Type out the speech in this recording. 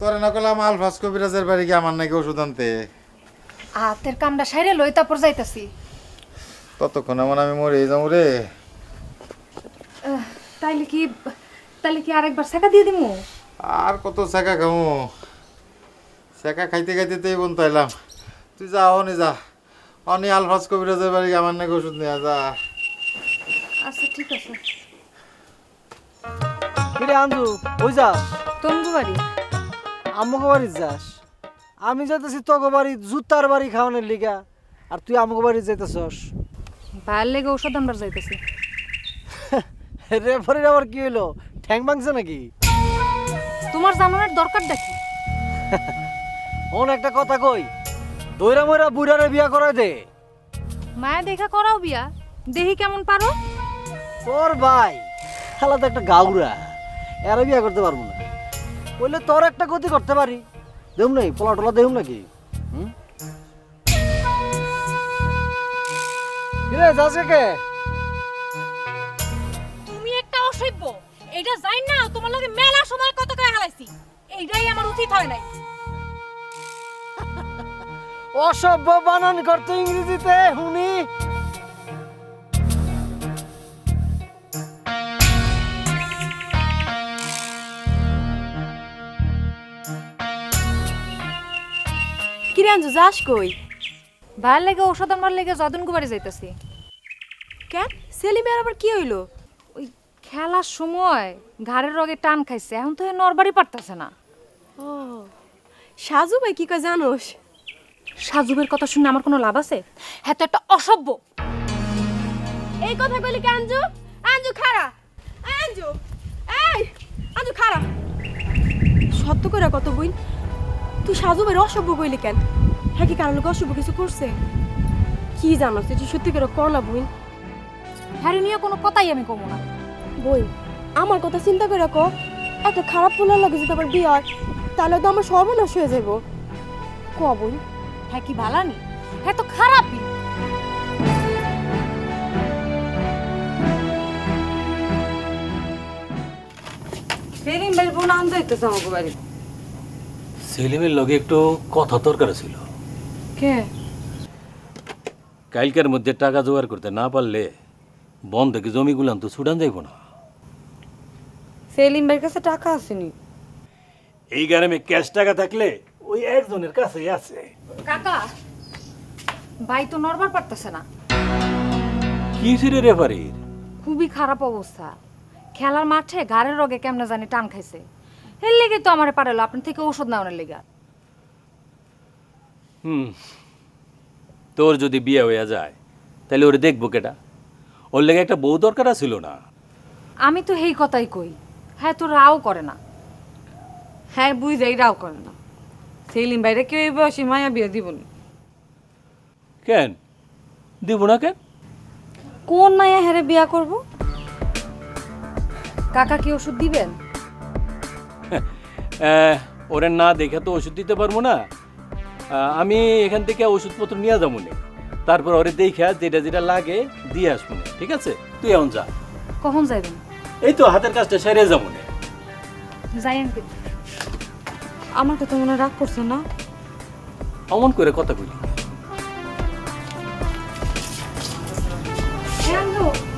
তোরে না করলাম আলফাজ কবিরাজের বাড়ি গিয়ে আমার নাকি ওষুধ আনতে। হাতের কামটা সাইরে লই তারপর যাইতাছি। ততক্ষণ এমন আমি মরে যাবো রে। তাইলে কি আরেকবার সেকা দিয়ে দিমু? আর কত শেখা খামু, শেখা খাইতে খাইতে তো এই বন্ধু এলাম। তুই যা অনি যা, অনি আলফাজ কবিরাজের বাড়ি আমার নাকি ওষুধ নিয়ে যা। আচ্ছা ঠিক আছে। কিরে আঞ্জু ওই যাস? তঙ্গু বাড়ি। আমগো বাড়ি যাস? আমি যাইতেছি তোগো বাড়ি জুতার বাড়ি খাওয়ানোর লিগা, আর তুই আমগো বাড়ি যাইতেছস? ভাইয়ের লেগে ঔষধ আনবার যাইতেছি। রেফারির আবার কি হইলো, ঠ্যাং ভাঙছে নাকি? তোমার জানানোর দরকারটা কি? ওন একটা কথা কই, দইরা মইরা বুড়ারে বিয়া করাই দে। মায়া দেখা করাও বিয়া, দেখি কেমন পারো। তোর ভাই খেলা তো একটা গাউরা, এরা বিয়া করতে পারবো না। বললে তোর একটা গতি করতে পারি, দেহুম নাই পোলা টোলা দেহুম নাকি? কিরে যাস কে? তুমি একটা অসভ্য, এইটা যাই না তোমার লগে মেলা সময় কত করে হালাইছি, এইটাই আমার উচিত হয় নাই। অসভ্য বানান করতো ইংরেজিতে শুনি। কিরে আঞ্জু যাস কই? ভাইয়ের লেগে ঔষধ আনবার লেগে যদনগু বাড়ি যাইতেছি। কেন সেলিমের আবার কি হইলো? ওই খেলার সময় ঘাড়ের রগে টান খাইছে, এখন তো নরবারই পারতেছে না। ও সাজু ভাই কি কয় জানোস? সাজুবের কথা শুনে আমার কোনো লাভ আছে? হ্যাঁ তো একটা অসভ্য। এই কথা কইলি কি আঞ্জু? আঞ্জু খাড়া, আঞ্জু এই আঞ্জু খাড়া। সত্য করে কত বই, তুই সাজু ভাই অসভ্য কইলি কেন? হ্যাঁ কি কারণ লোক অসভ্য কিছু করছে? কি জানোস তুই সত্যি করে ক না বই। হ্যারি নিয়ে কোনো কথাই আমি কমো না। বই আমার কথা চিন্তা করে ক, একটা খারাপ পোলার লাগে যদি আবার বিয়ে হয় তাহলে তো আমার সর্বনাশ হয়ে যাবো। ক বই। হ্যাঁ কি ভালানি? হ্যাঁ তো খারাপই। সেলিম ভাই বোন আনতে হইতেছে আমাকে বাড়ি। সেলিমের লগে একটু কথা দরকার ছিল। কে? কালকের মধ্যে টাকা জোগাড় করতে না পারলে বন থেকে জমিগুলান তো ছুটান যাইব না। সেলিম ভাইয়ের কাছে টাকা আসেনি। এই গ্রামে ক্যাশ টাকা থাকলে ওই একজনের কাছেই আছে। কাকা, ভাই তো নড়বার পারতেছে না। কি ছিল রেফারির? খুবই খারাপ অবস্থা। খেলার মাঠে ঘাড়ের রগে কেমনে জানি টান খাইছে, এর লেগে তো আমারে পাঠালো আপনার থেকে ঔষধ নেওয়ার লেগে। তোর যদি বিয়ে হইয়া যায় তাহলে ওরে দেখবো কেটা? ওর লেগে একটা বউ দরকার ছিল না? আমি তো এই কথাই কই, হ্যাঁ তো রাও করে না। হ্যাঁ বুঝাই রাও করে না। সেলিম ভাইরা কেউ এই বয়সে মায়া বিয়ে দিবনি। কেন দিব না কেন? কোন মায়া হেরে বিয়া করব? কাকা কি ওষুধ দিবেন? ওরে না দেখে তো ওষুধ দিতে পারবো না। আমি এখান থেকে ওষুধপত্র নিয়ে যাবো না, তারপর ওরে দেখে যেটা যেটা লাগে দিয়ে আসবো না। ঠিক আছে, তুই এখন যা। কখন যাইবেন? এই তো হাতের কাজটা সেরে যাবো না। যাইয়েন কিন্তু। আমার কথা মনে রাগ করছে না? অমন করে কথা বলি।